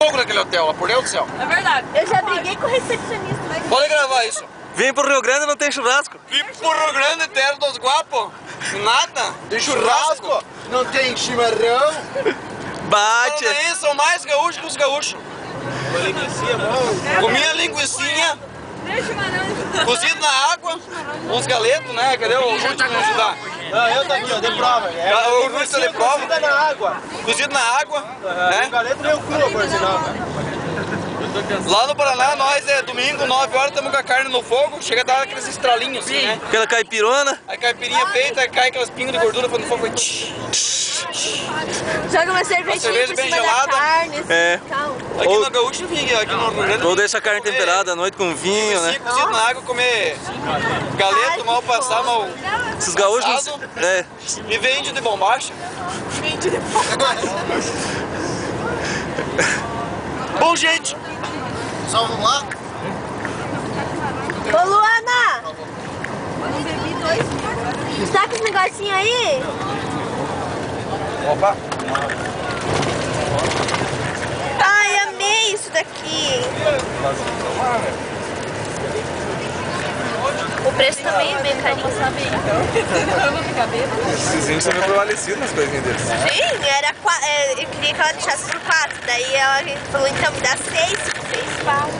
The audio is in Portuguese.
fogo naquele hotel, lá, por Deus do céu. É verdade. Eu já briguei com o recepcionista. Pode gravar isso. Vem pro Rio Grande e não tem churrasco. Vim pro Rio Grande, terra dos guapos. Nada. Tem churrasco? Não tem chimarrão? Bate. Aí são mais gaúchos que os gaúchos. Comia linguicinha, cozido na água, uns galetos, né? Cadê o Ruth pra ajudar? Não, eu tô aqui, ó, de prova. O Ruth tá de prova. Cozida na água. Cozido na água, né? O galeto meio cru, por sinal. Lá no Paraná, nós é domingo, 9 horas, estamos com a carne no fogo, chega a dar aqueles estralinhos assim, né? Aquela caipirona. A caipirinha feita, aí cai aquelas pingas de gordura quando o fogo vai... Joga uma cervejinha cerveja por bem cima gelada. da carne. É. Calma. Aqui no Gaúcho vinha, aqui no Rio Grande. Ou deixa a carne temperada à noite com vinho, né? Cozido na água, comer galeto, mal passar, mal Esses gaúchos. assado. É. E vem índio de bombacha. Bom, gente. Só vamos lá? Ô, Luana! Tá com esse negocinho aí? Opa. Ai, amei isso daqui. O preço também é bem carinho, sabe? Eu vou ficar bêbada. Esses índios são meio prevalecidos nas coisinhas deles. Sim, era eu queria que ela deixasse por 4. Daí ela falou, então me dá 6. 6 pau.